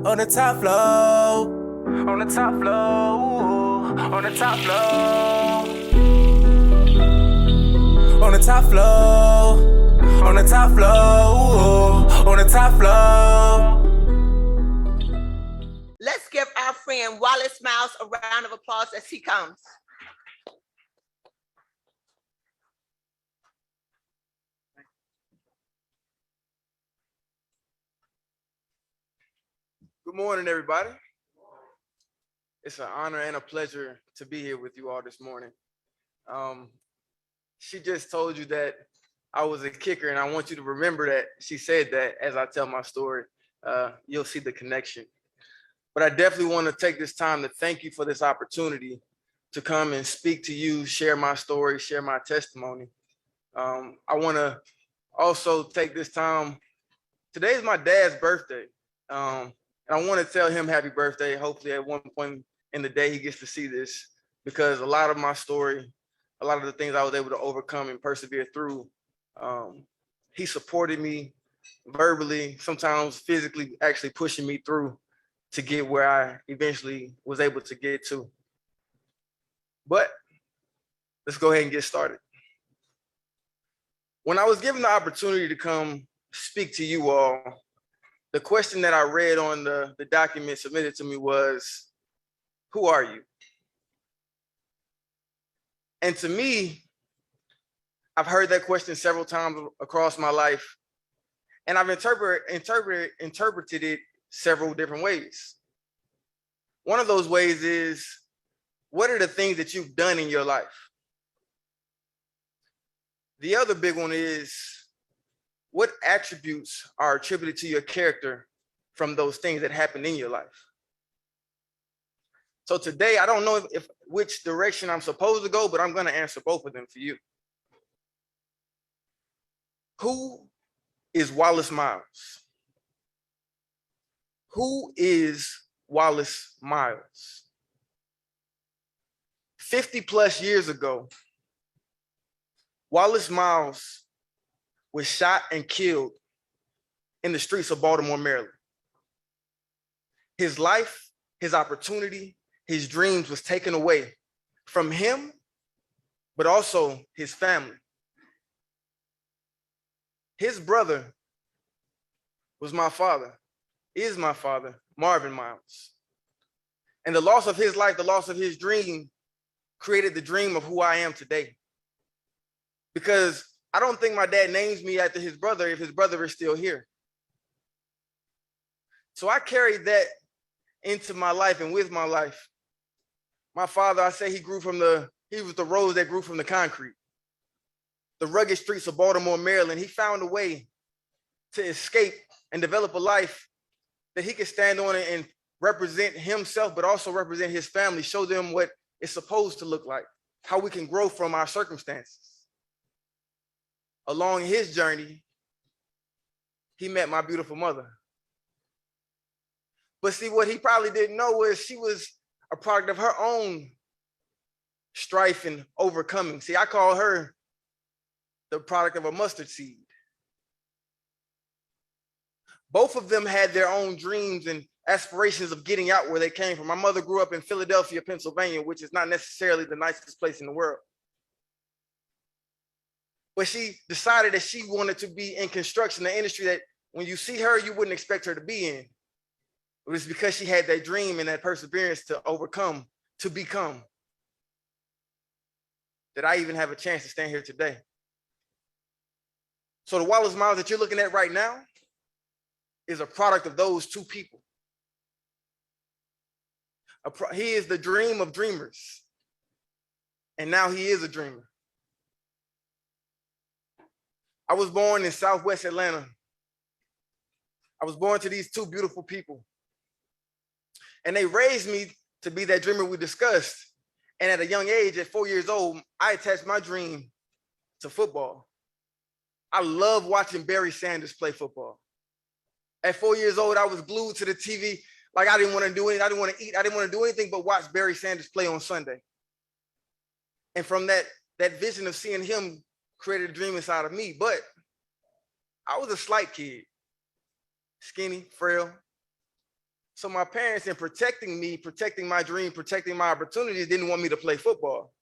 on the top floor, on the top floor, on the top floor, on the top floor, on the top floor, on the top floor. Let's give our friend Wallace Miles a round of applause as he comes. Good morning, everybody. It's an honor and a pleasure to be here with you all this morning. She just told you that I was a kicker, and I want you to remember that she said that as I tell my story. You'll see the connection. But I definitely want to take this time to thank you for this opportunity to come and speak to you, share my story, share my testimony. I want to also take this time. Today is my dad's birthday. And I want to tell him happy birthday. Hopefully at one point in the day he gets to see this, because a lot of my story, a lot of the things I was able to overcome and persevere through, he supported me verbally, sometimes physically, actually pushing me through to get where I eventually was able to get to. But let's go ahead and get started. When I was given the opportunity to come speak to you all, the question that I read on the document submitted to me was, who are you? And to me, I've heard that question several times across my life, and I've interpreted it several different ways. One of those ways is, what are the things that you've done in your life? The other big one is, what attributes are attributed to your character from those things that happened in your life? So today, I don't know if which direction I'm supposed to go, but I'm going to answer both of them for you. Who is Wallace Miles? Who is Wallace Miles? 50 plus years ago, Wallace Miles was shot and killed in the streets of Baltimore, Maryland. His life, his opportunity, his dreams was taken away from him, but also his family. His brother was my father, is my father, Marvin Miles. And the loss of his life, the loss of his dream, created the dream of who I am today. Because I don't think my dad names me after his brother if his brother is still here. So I carried that into my life and with my life. My father, I say he was the rose that grew from the concrete. The rugged streets of Baltimore, Maryland, he found a way to escape and develop a life that he could stand on and represent himself, but also represent his family, show them what it's supposed to look like, how we can grow from our circumstances. Along his journey, he met my beautiful mother. But see, what he probably didn't know was she was a product of her own strife and overcoming. See, I call her the product of a mustard seed. Both of them had their own dreams and aspirations of getting out where they came from. My mother grew up in Philadelphia, Pennsylvania, which is not necessarily the nicest place in the world. But she decided that she wanted to be in construction, the industry that when you see her, you wouldn't expect her to be in. It was because she had that dream and that perseverance to overcome, to become, that I even have a chance to stand here today. So the Wallace Miles that you're looking at right now is a product of those two people. He is the dream of dreamers. And now he is a dreamer. I was born in Southwest Atlanta. I was born to these two beautiful people. And they raised me to be that dreamer we discussed. And at a young age, at 4 years old, I attached my dream to football. I love watching Barry Sanders play football. At 4 years old, I was glued to the TV. Like I didn't want to do anything. I didn't want to eat. I didn't want to do anything but watch Barry Sanders play on Sunday. And from that vision of seeing him created a dream inside of me. But I was a slight kid, skinny, frail. So my parents, in protecting me, protecting my dream, protecting my opportunities, didn't want me to play football.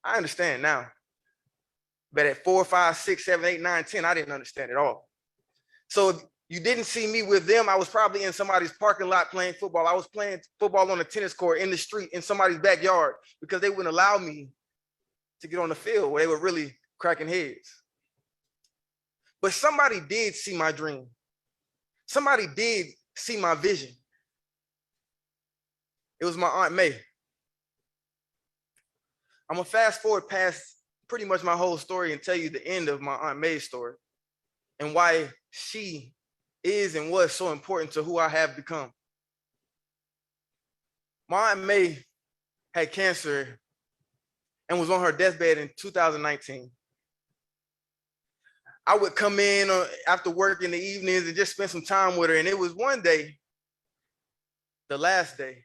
I understand now. But at 4, 5, 6, 7, 8, 9, 10, I didn't understand at all. So if you didn't see me with them, I was probably in somebody's parking lot playing football. I was playing football on a tennis court, in the street, in somebody's backyard, because they wouldn't allow me to get on the field where they were really cracking heads. But somebody did see my dream. Somebody did see my vision. It was my Aunt May. I'm gonna fast forward past pretty much my whole story and tell you the end of my Aunt May's story and why she is and was so important to who I have become. My Aunt May had cancer and was on her deathbed in 2019. I would come in after work in the evenings and just spend some time with her. And it was one day, the last day,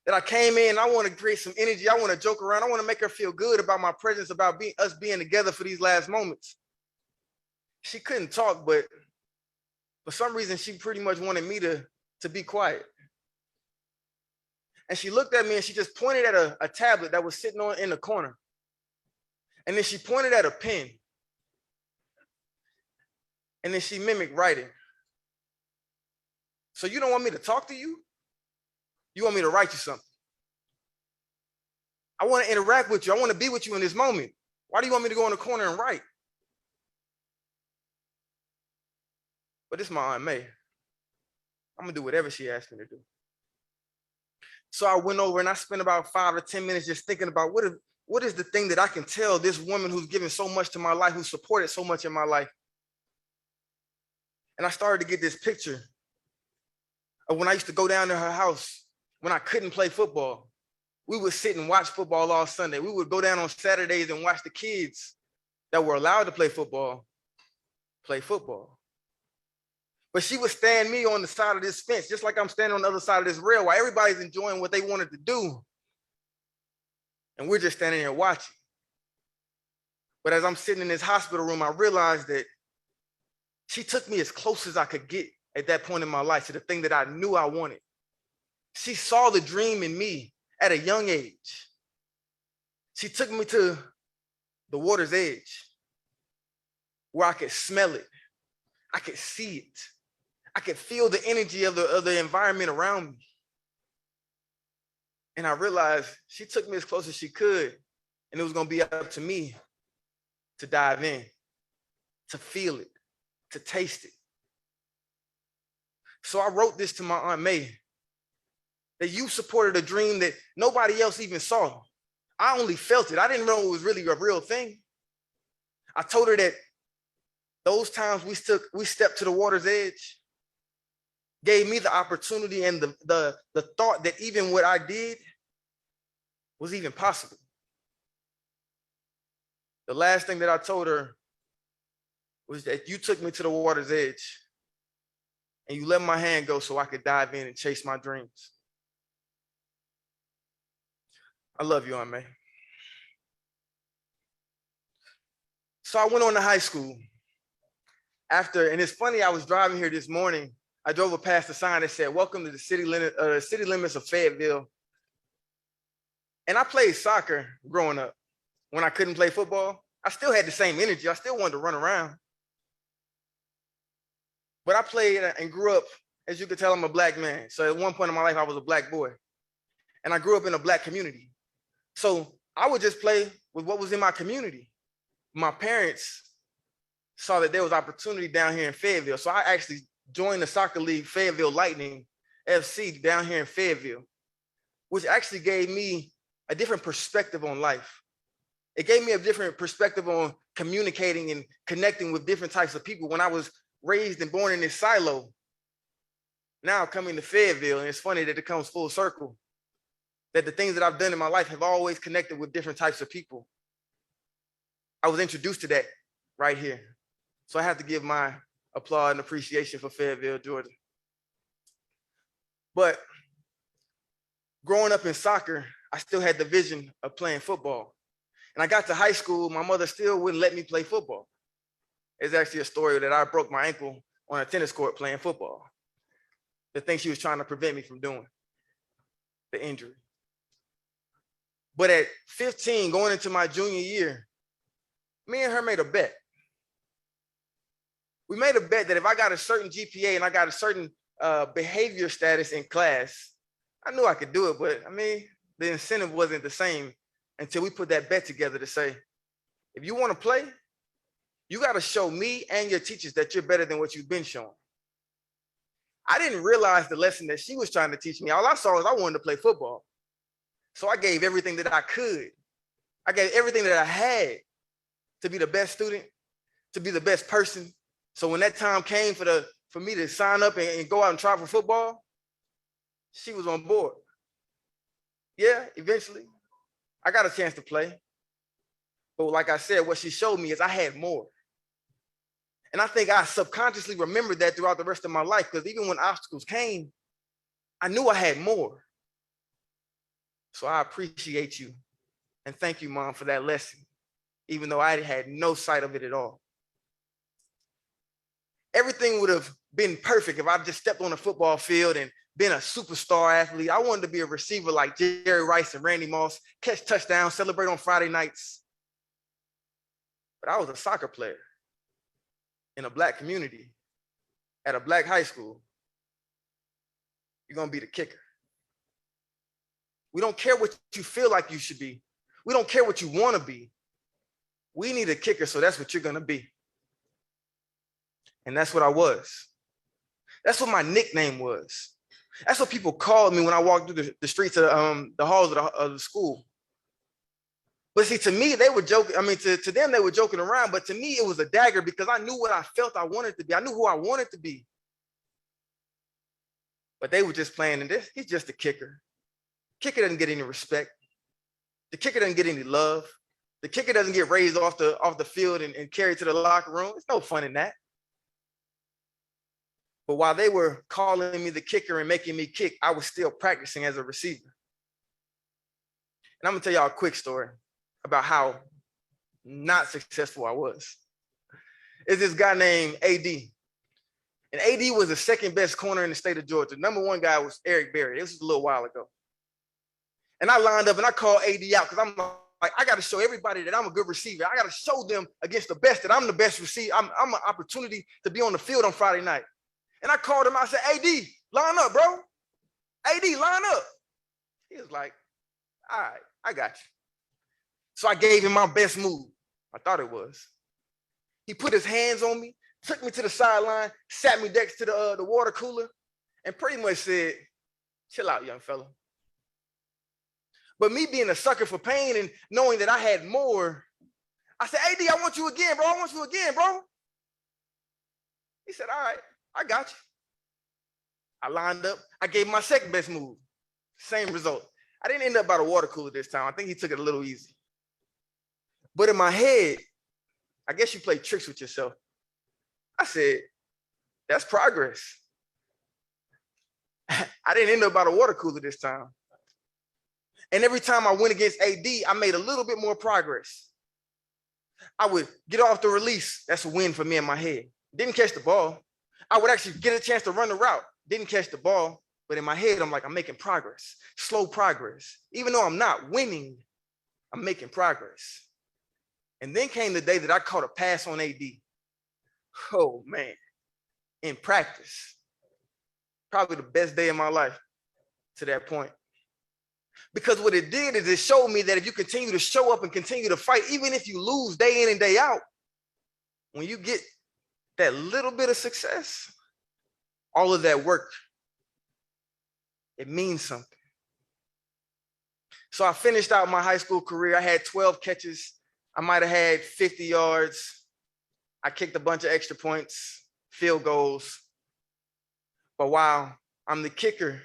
that I came in. I want to create some energy. I want to joke around. I want to make her feel good about my presence, about us being together for these last moments. She couldn't talk, but for some reason, she pretty much wanted me to be quiet. And she looked at me and she just pointed at a tablet that was sitting in the corner. And then she pointed at a pen. And then she mimicked writing. So you don't want me to talk to you? You want me to write you something? I want to interact with you. I want to be with you in this moment. Why do you want me to go in the corner and write? But this is my Aunt May. I'm gonna do whatever she asked me to do. So I went over and I spent about 5 or 10 minutes just thinking about what is the thing that I can tell this woman who's given so much to my life, who supported so much in my life. And I started to get this picture of when I used to go down to her house when I couldn't play football. We would sit and watch football all Sunday. We would go down on Saturdays and watch the kids that were allowed to play football play football. But she would stand me on the side of this fence, just like I'm standing on the other side of this rail, while everybody's enjoying what they wanted to do. And we're just standing there watching. But as I'm sitting in this hospital room, I realized that she took me as close as I could get at that point in my life to the thing that I knew I wanted. She saw the dream in me at a young age. She took me to the water's edge where I could smell it. I could see it. I could feel the energy of the environment around me. And I realized she took me as close as she could, and it was going to be up to me to dive in, to feel it, to taste it. So I wrote this to my Aunt May, that you supported a dream that nobody else even saw. I only felt it. I didn't know it was really a real thing. I told her that those times we stepped to the water's edge gave me the opportunity and the thought that even what I did was even possible. The last thing that I told her was that you took me to the water's edge and you let my hand go so I could dive in and chase my dreams. I love you, Aunt May. So I went on to high school. And it's funny, I was driving here this morning. I drove past a sign that said, "Welcome to the city limits of Fayetteville." And I played soccer growing up. When I couldn't play football, I still had the same energy. I still wanted to run around. But I played and grew up, as you can tell, I'm a black man. So at one point in my life, I was a black boy. And I grew up in a black community. So I would just play with what was in my community. My parents saw that there was opportunity down here in Fayetteville. So I actually joined the soccer league, Fayetteville Lightning FC, down here in Fayetteville, which actually gave me a different perspective on life. It gave me a different perspective on communicating and connecting with different types of people. When I was raised and born in this silo, now coming to Fayetteville, and it's funny that it comes full circle, that the things that I've done in my life have always connected with different types of people. I was introduced to that right here. So I have to give my applaud and appreciation for Fayetteville, Georgia. But growing up in soccer, I still had the vision of playing football. And I got to high school, my mother still wouldn't let me play football. It's actually a story that I broke my ankle on a tennis court playing football. the thing she was trying to prevent me from doing, the injury. But at 15, going into my junior year, me and her made a bet. We made a bet that if I got a certain GPA and I got a certain behavior status in class, I knew I could do it, but I mean, the incentive wasn't the same until we put that bet together to say, if you want to play, you got to show me and your teachers that you're better than what you've been showing. I didn't realize the lesson that she was trying to teach me. All I saw was I wanted to play football. So I gave everything that I could. I gave everything that I had to be the best student, to be the best person. So when that time came for me to sign up and go out and try for football, she was on board. Yeah, eventually, I got a chance to play. But like I said, what she showed me is I had more. And I think I subconsciously remembered that throughout the rest of my life, because even when obstacles came, I knew I had more. So I appreciate you. And thank you, Mom, for that lesson, even though I had no sight of it at all. Everything would have been perfect if I just stepped on a football field and been a superstar athlete. I wanted to be a receiver like Jerry Rice and Randy Moss, catch touchdowns, celebrate on Friday nights. But I was a soccer player in a Black community at a Black high school. You're going to be the kicker. We don't care what you feel like you should be. We don't care what you want to be. We need a kicker, so that's what you're going to be. And that's what I was. That's what my nickname was. That's what people called me when I walked through the streets of the halls of the school. But see, to me, they were joking. I mean, to them, they were joking around. But to me, it was a dagger because I knew what I felt I wanted to be. I knew who I wanted to be. But they were just playing in this. He's just a kicker. Kicker doesn't get any respect. The kicker doesn't get any love. The kicker doesn't get raised off the field and carried to the locker room. There's no fun in that. But while they were calling me the kicker and making me kick, I was still practicing as a receiver. And I'm gonna tell y'all a quick story about how not successful I was. It's this guy named AD. And AD was the second best corner in the state of Georgia. Number one guy was Eric Berry. This was a little while ago. And I lined up and I called AD out because I'm like, I got to show everybody that I'm a good receiver. I got to show them against the best that I'm the best receiver. I'm an opportunity to be on the field on Friday night. And I called him. I said, AD, line up, bro. AD, line up. He was like, all right, I got you. So I gave him my best move. I thought it was. He put his hands on me, took me to the sideline, sat me next to the water cooler, and pretty much said, chill out, young fella. But me being a sucker for pain and knowing that I had more, I said, AD, I want you again, bro. I want you again, bro. He said, all right, I got you. I lined up. I gave him my second best move. Same result. I didn't end up by the water cooler this time. I think he took it a little easy. But in my head, I guess you play tricks with yourself. I said, that's progress. I didn't end up by the water cooler this time. And every time I went against AD, I made a little bit more progress. I would get off the release. That's a win for me in my head. Didn't catch the ball. I would actually get a chance to run the route. Didn't catch the ball. But in my head, I'm like, I'm making progress, slow progress. Even though I'm not winning, I'm making progress. And then came the day that I caught a pass on AD. Oh, man. In practice. Probably the best day of my life to that point. Because what it did is it showed me that if you continue to show up and continue to fight, even if you lose day in and day out, when you get that little bit of success, all of that work, it means something. So I finished out my high school career. I had 12 catches. I might have had 50 yards. I kicked a bunch of extra points, field goals. But while I'm the kicker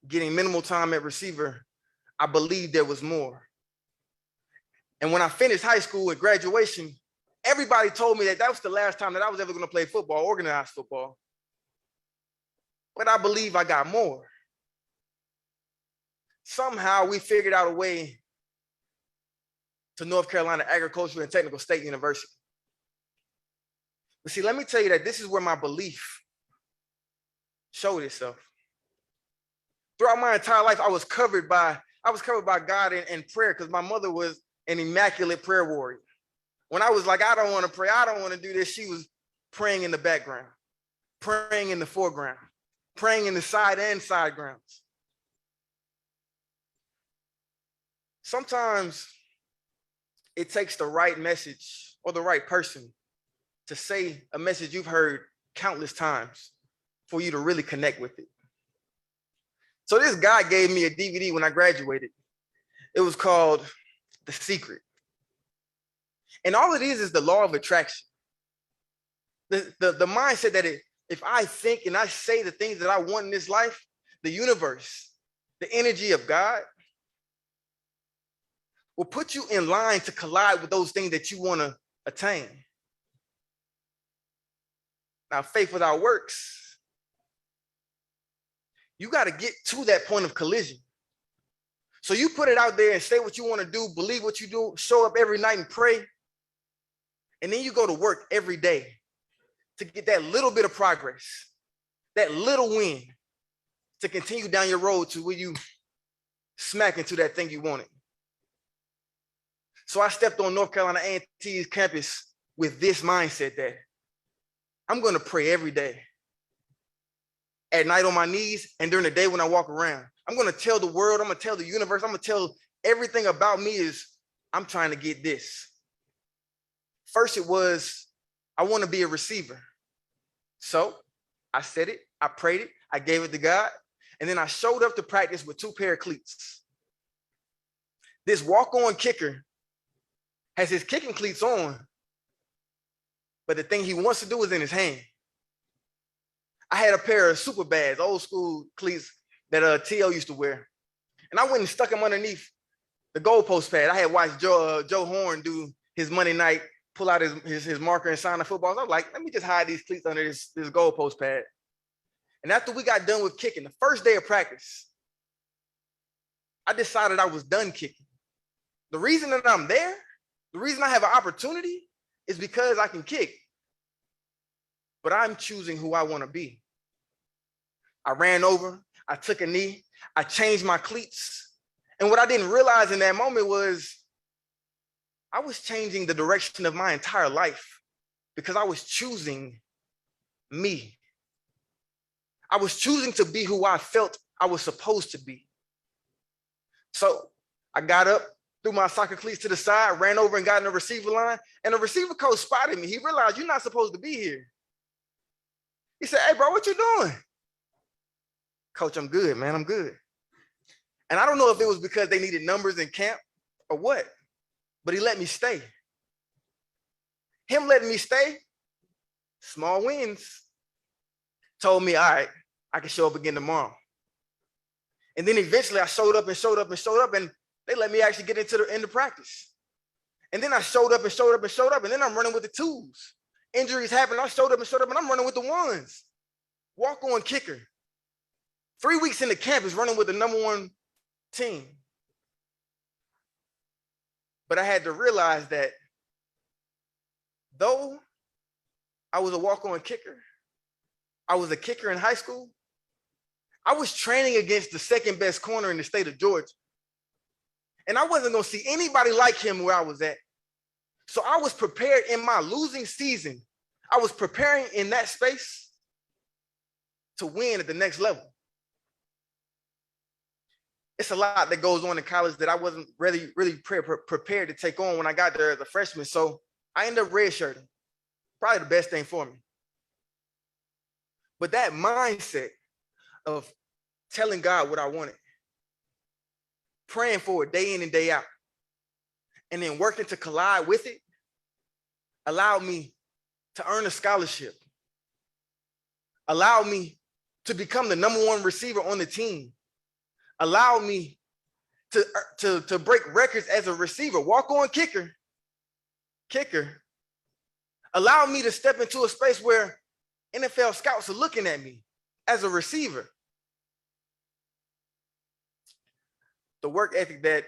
getting minimal time at receiver, I believed there was more. And when I finished high school and graduation, everybody told me that that was the last time that I was ever going to play football, organized football. But I believe I got more. Somehow we figured out a way to North Carolina Agricultural and Technical State University. But see, let me tell you that this is where my belief showed itself. Throughout my entire life, I was covered by God in prayer because my mother was an immaculate prayer warrior. When I was like, I don't want to pray, I don't want to do this, she was praying in the background, praying in the foreground, praying in the side and side grounds. Sometimes it takes the right message or the right person to say a message you've heard countless times for you to really connect with it. So this guy gave me a DVD when I graduated. It was called The Secret. And all it is the law of attraction. The mindset that if I think and I say the things that I want in this life, the universe, the energy of God will put you in line to collide with those things that you want to attain. Now, faith without works, you got to get to that point of collision. So you put it out there and say what you want to do, believe what you do, show up every night and pray. And then you go to work every day to get that little bit of progress, that little win to continue down your road to where you smack into that thing you wanted. So I stepped on North Carolina A&T's campus with this mindset that I'm going to pray every day. At night on my knees and during the day when I walk around. I'm going to tell the world, I'm going to tell the universe, I'm going to tell everything about me is I'm trying to get this. First it was, I want to be a receiver. So I said it, I prayed it, I gave it to God, and then I showed up to practice with 2 pair of cleats. This walk-on kicker has his kicking cleats on, but the thing he wants to do is in his hand. I had a pair of super bads, old school cleats that T.O. used to wear. And I went and stuck them underneath the goalpost pad. I had watched Joe Horn do his Monday night, pull out his marker and sign the footballs. I was like, let me just hide these cleats under this goalpost pad. And after we got done with kicking, the first day of practice, I decided I was done kicking. The reason that I'm there, the reason I have an opportunity is because I can kick. But I'm choosing who I want to be. I ran over, I took a knee, I changed my cleats. And what I didn't realize in that moment was I was changing the direction of my entire life because I was choosing me. I was choosing to be who I felt I was supposed to be. So I got up, threw my soccer cleats to the side, ran over and got in the receiver line, and the receiver coach spotted me. He realized you're not supposed to be here. He said, hey, bro, what you doing? Coach, I'm good, man, I'm good. And I don't know if it was because they needed numbers in camp or what, but he let me stay. Him letting me stay, small wins, told me, all right, I can show up again tomorrow. And then eventually I showed up, and they let me actually get into practice. And then I showed up, and then I'm running with the twos. Injuries happen, I showed up, and I'm running with the ones. Walk-on kicker. 3 weeks into campus running with the #1 team. But I had to realize that though I was a walk-on kicker, I was a kicker in high school, I was training against the second best corner in the state of Georgia. And I wasn't going to see anybody like him where I was at. So I was prepared in my losing season. I was preparing in that space to win at the next level. It's a lot that goes on in college that I wasn't really prepared to take on when I got there as a freshman. So I ended up redshirting. Probably the best thing for me. But that mindset of telling God what I wanted, praying for it day in and day out, and then working to collide with it, allowed me to earn a scholarship, allowed me to become the #1 receiver on the team, allowed me to break records as a receiver, walk-on kicker, allowed me to step into a space where NFL scouts are looking at me as a receiver. The work ethic that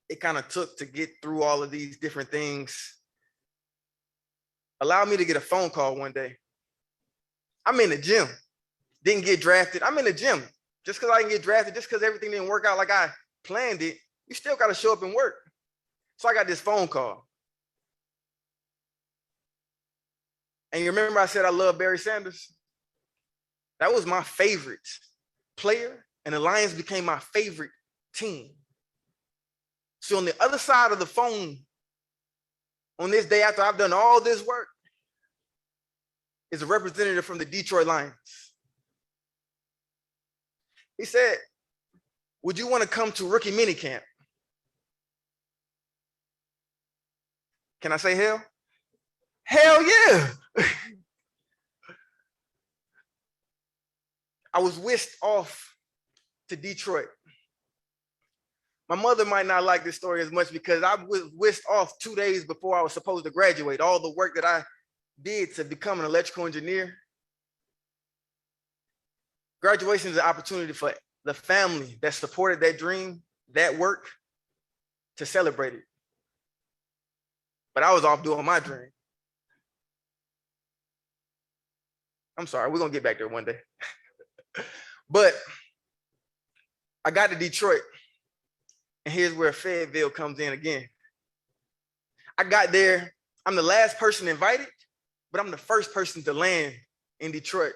it kind of took to get through all of these different things allowed me to get a phone call one day. I'm in the gym, didn't get drafted. I'm in the gym, Just because I didn't get drafted, just because everything didn't work out like I planned it, you still got to show up and work. So I got this phone call. And you remember I said I love Barry Sanders? That was my favorite player, and the Lions became my favorite team. So on the other side of the phone, on this day after I've done all this work, is a representative from the Detroit Lions. He said, would you want to come to rookie minicamp? Can I say hell? Hell yeah. I was whisked off to Detroit. My mother might not like this story as much because I was whisked off 2 days before I was supposed to graduate. All the work that I did to become an electrical engineer. Graduation is an opportunity for the family that supported that dream, that work, to celebrate it. But I was off doing my dream. I'm sorry, we're gonna get back there one day. But I got to Detroit, and here's where Fayetteville comes in again. I got there, I'm the last person invited, but I'm the first person to land in Detroit.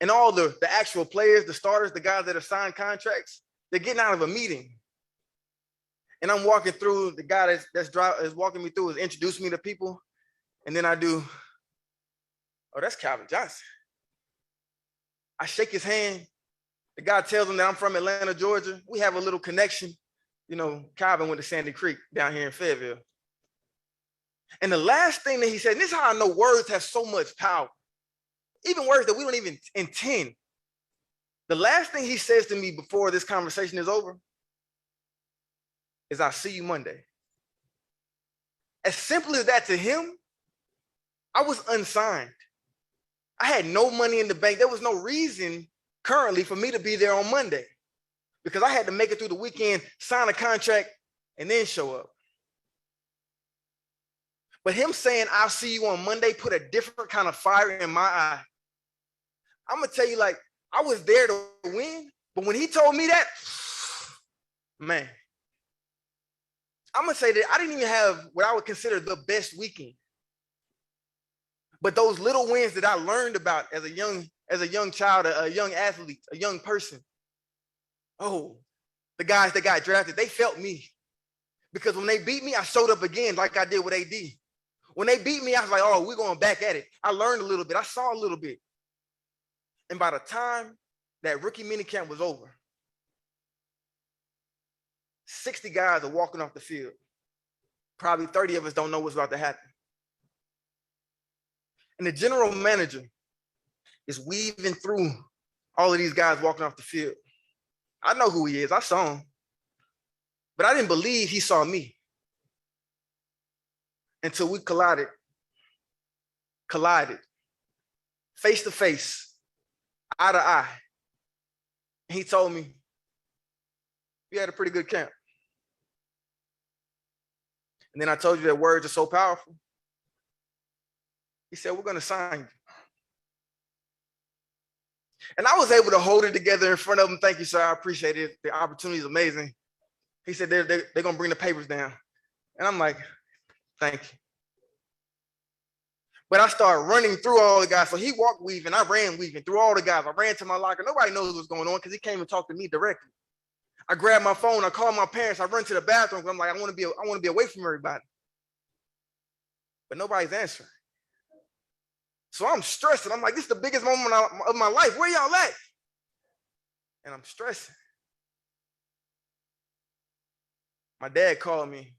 And all the actual players, the starters, the guys that have signed contracts, they're getting out of a meeting. And I'm walking through, the guy that's walking me through is introducing me to people. And then I do, oh, that's Calvin Johnson. I shake his hand. The guy tells him that I'm from Atlanta, Georgia. We have a little connection. You know, Calvin went to Sandy Creek down here in Fayetteville. And the last thing that he said, and this is how I know words have so much power, even words that we don't even intend. The last thing he says to me before this conversation is over is, I'll see you Monday. As simple as that to him, I was unsigned. I had no money in the bank. There was no reason currently for me to be there on Monday because I had to make it through the weekend, sign a contract, and then show up. But him saying, I'll see you on Monday, put a different kind of fire in my eye. I'm gonna tell you, like, I was there to win, but when he told me that, man, I'm gonna say that I didn't even have what I would consider the best weekend. But those little wins that I learned about as a young child, a young athlete, a young person, oh, the guys that got drafted, they felt me. Because when they beat me, I showed up again like I did with AD. When they beat me, I was like, oh, we're going back at it. I learned a little bit. I saw a little bit. And by the time that rookie minicamp was over, 60 guys are walking off the field. Probably 30 of us don't know what's about to happen. And the general manager is weaving through all of these guys walking off the field. I know who he is. I saw him. But I didn't believe he saw me until we collided, face to face, eye to eye. And he told me, you had a pretty good camp. And then I told you that words are so powerful. He said, we're going to sign you. And I was able to hold it together in front of him. Thank you, sir. I appreciate it. The opportunity is amazing. He said, they're going to bring the papers down. And I'm like, thank you. But I started running through all the guys. So he walked weaving. I ran weaving through all the guys. I ran to my locker. Nobody knows what's going on because he came and talked to me directly. I grabbed my phone. I called my parents. I run to the bathroom. I'm like, I want to be away from everybody. But nobody's answering. So I'm stressing. I'm like, this is the biggest moment of my life. Where y'all at? And I'm stressing. My dad called me.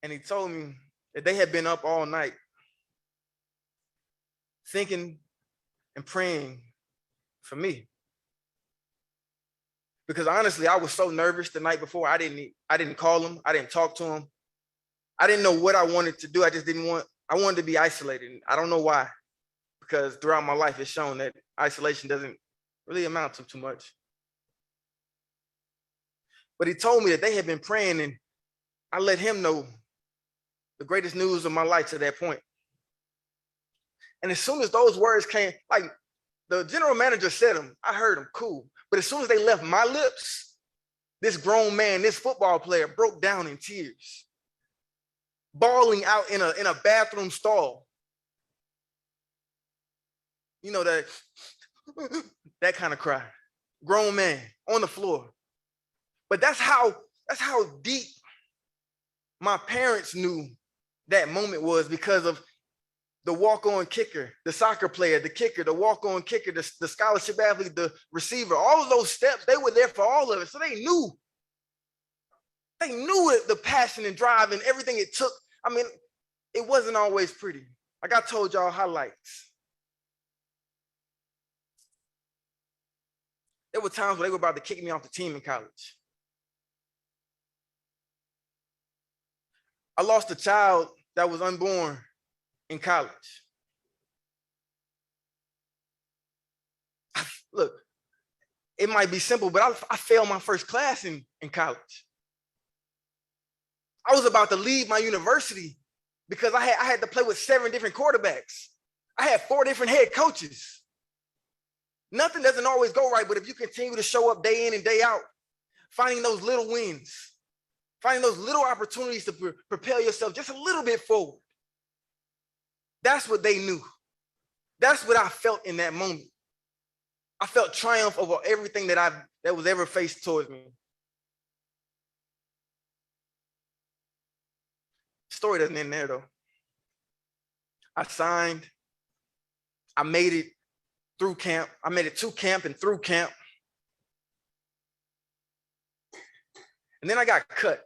And he told me that they had been up all night thinking and praying for me. Because honestly, I was so nervous the night before. I didn't call him. I didn't talk to him. I didn't know what I wanted to do. I wanted to be isolated. I don't know why, because throughout my life, it's shown that isolation doesn't really amount to too much. But he told me that they had been praying, and I let him know the greatest news of my life to that point. And as soon as those words came, like the general manager said them. I heard them, cool. But as soon as they left my lips, this grown man, this football player broke down in tears, bawling out in a bathroom stall. You know, that kind of cry. Grown man on the floor. But that's how deep my parents knew that moment was, because of the walk-on kicker, the soccer player, the kicker, the walk-on kicker, the scholarship athlete, the receiver, all of those steps, they were there for all of it. So they knew it, the passion and drive and everything it took. I mean, it wasn't always pretty. Like I told y'all, highlights. There were times where they were about to kick me off the team in college. I lost a child that was unborn in college. Look, it might be simple, but I failed my first class in college. I was about to leave my university because I had to play with 7 different quarterbacks. I had 4 different head coaches. Nothing doesn't always go right, but if you continue to show up day in and day out, finding those little wins, finding those little opportunities to propel yourself just a little bit forward, that's what they knew. That's what I felt in that moment. I felt triumph over everything that was ever faced towards me. Story doesn't end there though. I signed. I made it through camp. I made it to camp and through camp. And then I got cut.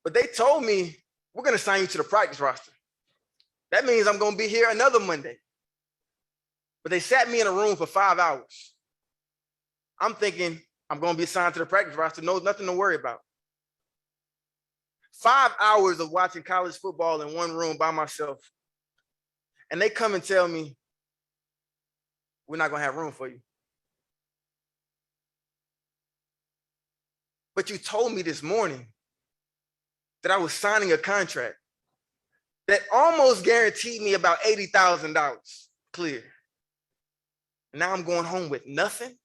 But they told me, we're going to sign you to the practice roster. That means I'm going to be here another Monday. But they sat me in a room for 5 hours. I'm thinking I'm going to be assigned to the practice roster. No, nothing to worry about. 5 hours of watching college football in one room by myself. And they come and tell me, we're not going to have room for you. But you told me this morning that I was signing a contract that almost guaranteed me about $80,000 clear. And now I'm going home with nothing.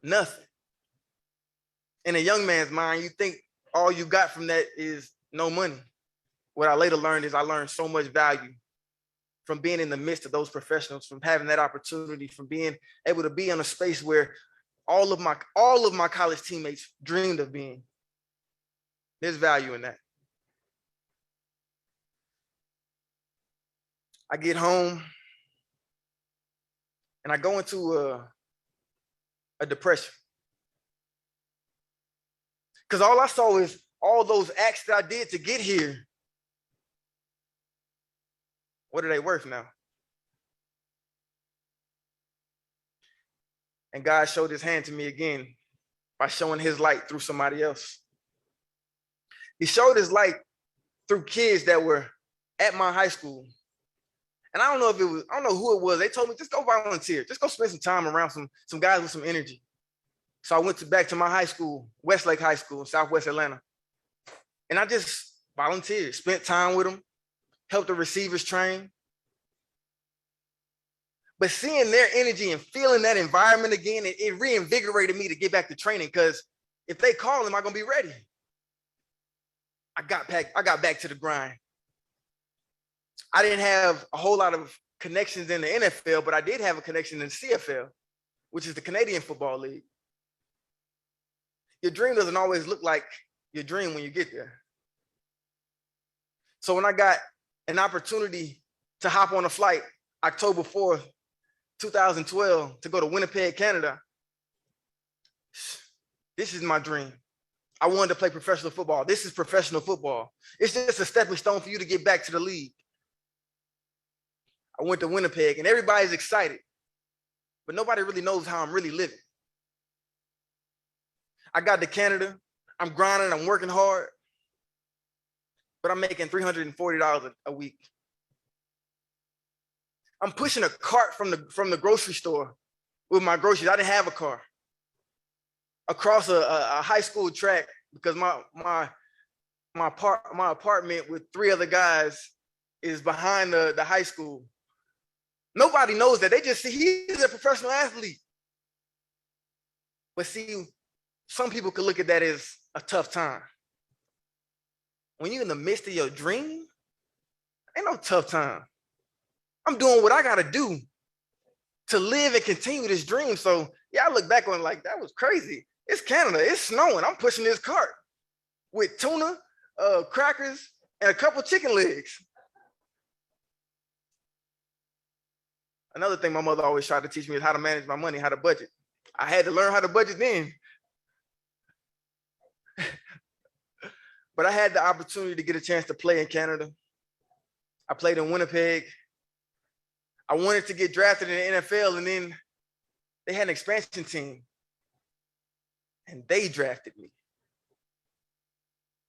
Nothing. In a young man's mind, you think all you got from that is no money. What I later learned is I learned so much value from being in the midst of those professionals, from having that opportunity, from being able to be in a space where all of my college teammates dreamed of being. There's value in that. I get home and I go into a depression. Because all I saw is all those acts that I did to get here. What are they worth now? And God showed his hand to me again by showing his light through somebody else. He showed his light through kids that were at my high school. And I don't know who it was. They told me, just go volunteer. Just go spend some time around some guys with some energy. So I went back to my high school, Westlake High School in Southwest Atlanta. And I just volunteered, spent time with them, helped the receivers train. But seeing their energy and feeling that environment again, it reinvigorated me to get back to training, because if they call, am I gonna be ready? I got back to the grind. I didn't have a whole lot of connections in the NFL, but I did have a connection in the CFL, which is the Canadian Football League. Your dream doesn't always look like your dream when you get there. So when I got an opportunity to hop on a flight October 4th, 2012, to go to Winnipeg, Canada, this is my dream. I wanted to play professional football. This is professional football. It's just a stepping stone for you to get back to the league. I went to Winnipeg and everybody's excited, but nobody really knows how I'm really living. I got to Canada, I'm grinding, I'm working hard, but I'm making $340 a week. I'm pushing a cart from the grocery store with my groceries. I didn't have a car. Across a high school track, because my apartment with 3 other guys is behind the high school. Nobody knows that. They just see he's a professional athlete. But see, some people could look at that as a tough time. When you're in the midst of your dream, ain't no tough time. I'm doing what I got to do to live and continue this dream. So yeah, I look back on it like, that was crazy. It's Canada, it's snowing. I'm pushing this cart with tuna, crackers, and a couple chicken legs. Another thing my mother always tried to teach me is how to manage my money, how to budget. I had to learn how to budget then. But I had the opportunity to get a chance to play in Canada. I played in Winnipeg. I wanted to get drafted in the NFL, and then they had an expansion team, and they drafted me.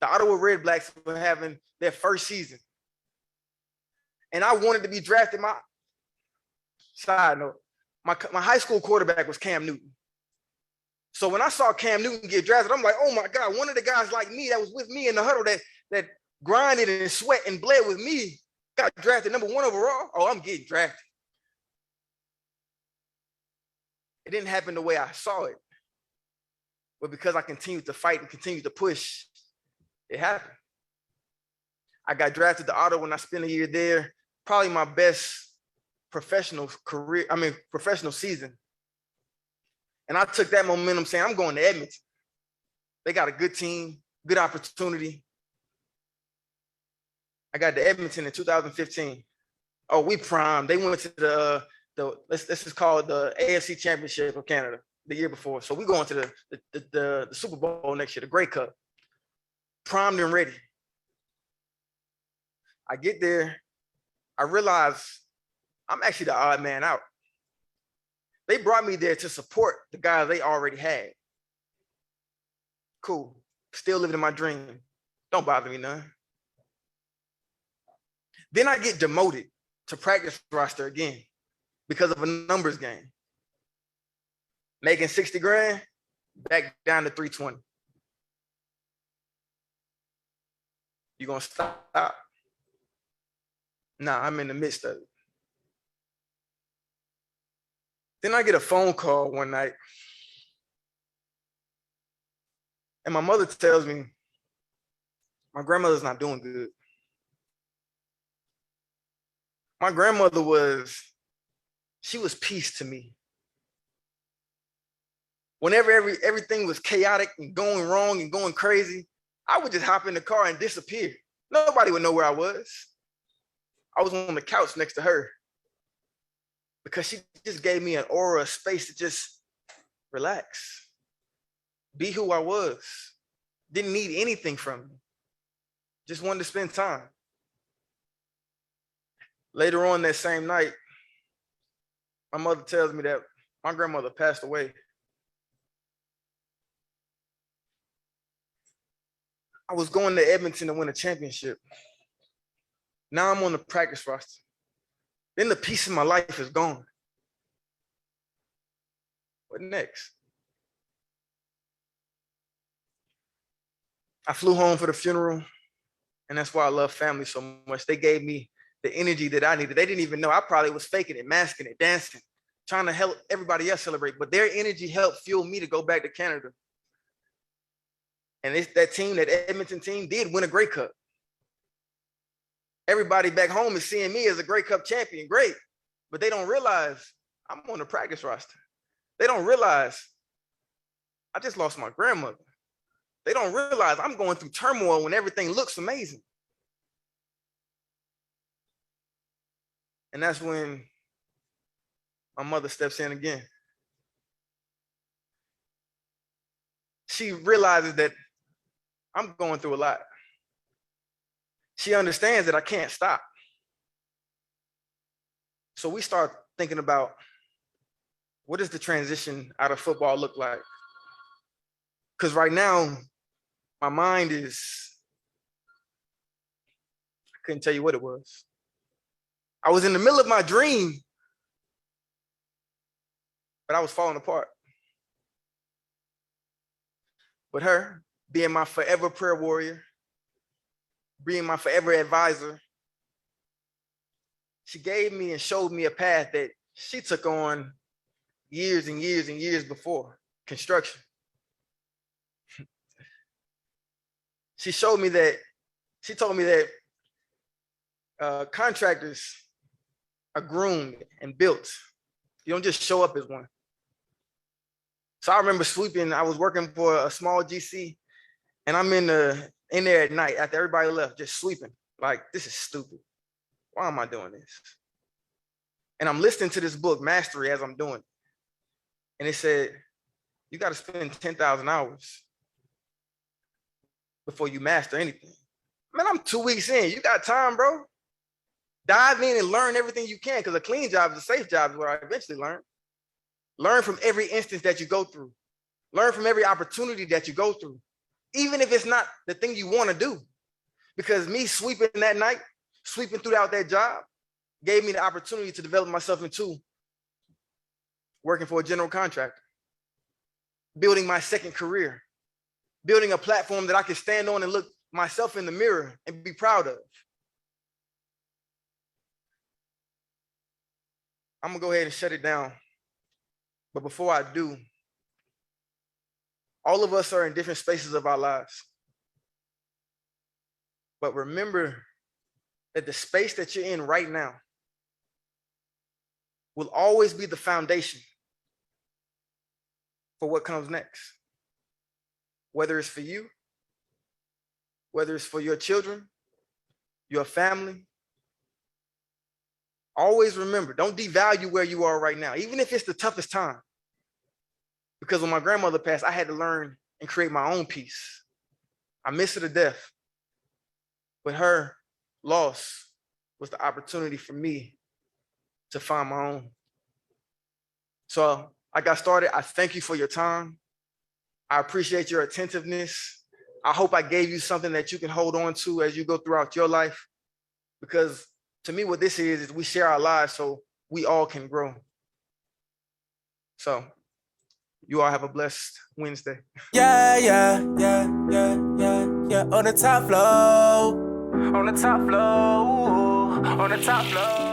The Ottawa Red Blacks were having their first season, and I wanted to be drafted. My side note, my high school quarterback was Cam Newton. So when I saw Cam Newton get drafted, I'm like, oh my God, one of the guys like me that was with me in the huddle that grinded and sweat and bled with me got drafted #1 overall. Oh, I'm getting drafted. It didn't happen the way I saw it, but because I continued to fight and continued to push, it happened. I got drafted to Ottawa when I spent a year there, probably my best professional season. And I took that momentum saying, I'm going to Edmonton. They got a good team, good opportunity. I got to Edmonton in 2015. Oh, we primed. They went to this is called the AFC Championship of Canada the year before. So we going to the Super Bowl next year, the Grey Cup. Primed and ready. I get there. I realize I'm actually the odd man out. They brought me there to support the guys they already had. Cool. Still living in my dream. Don't bother me none. Then I get demoted to practice roster again because of a numbers game. Making 60 grand, back down to 320. You gonna stop? Nah, I'm in the midst of it. Then I get a phone call one night, and my mother tells me my grandmother's not doing good. My grandmother she was peace to me. Whenever everything was chaotic and going wrong and going crazy, I would just hop in the car and disappear. Nobody would know where I was. I was on the couch next to her because she just gave me an aura, a space to just relax, be who I was. Didn't need anything from me. Just wanted to spend time. Later on that same night, my mother tells me that my grandmother passed away. I was going to Edmonton to win a championship. Now I'm on the practice roster. Then the piece of my life is gone. What next? I flew home for the funeral, and that's why I love family so much. They gave me the energy that I needed. They didn't even know. I probably was faking it, masking it, dancing, trying to help everybody else celebrate. But their energy helped fuel me to go back to Canada. And that team, that Edmonton team, did win a Grey Cup. Everybody back home is seeing me as a Grey Cup champion. Great. But they don't realize I'm on the practice roster. They don't realize I just lost my grandmother. They don't realize I'm going through turmoil when everything looks amazing. And that's when my mother steps in again. She realizes that I'm going through a lot. She understands that I can't stop. So we start thinking about, what does the transition out of football look like? Because right now, my mind is, I couldn't tell you what it was. I was in the middle of my dream, but I was falling apart. But her, being my forever prayer warrior, being my forever advisor, she gave me and showed me a path that she took on years and years and years before construction. She told me that contractors are groomed and built. You don't just show up as one. So I remember sweeping. I was working for a small GC, and I'm in there at night after everybody left, just sweeping. Like, this is stupid. Why am I doing this? And I'm listening to this book, Mastery, as I'm doing it. And it said, you got to spend 10,000 hours before you master anything. Man, I'm 2 weeks in. You got time, bro. Dive in and learn everything you can, because a clean job is a safe job is what I eventually learned. Learn from every instance that you go through. Learn from every opportunity that you go through, even if it's not the thing you want to do. Because me sweeping that night, sweeping throughout that job, gave me the opportunity to develop myself into working for a general contractor, building my second career, building a platform that I could stand on and look myself in the mirror and be proud of. I'm gonna go ahead and shut it down. But before I do, all of us are in different spaces of our lives. But remember that the space that you're in right now will always be the foundation for what comes next. Whether it's for you, whether it's for your children, your family. Always remember, don't devalue where you are right now, even if it's the toughest time. Because when my grandmother passed, I had to learn and create my own peace. I miss her to death. But her loss was the opportunity for me to find my own. So I got started. I thank you for your time. I appreciate your attentiveness. I hope I gave you something that you can hold on to as you go throughout your life. Because to me, what this is we share our lives so we all can grow. So you all have a blessed Wednesday. Yeah, yeah, yeah, yeah, yeah, yeah. On the top floor. On the top floor. On the top floor.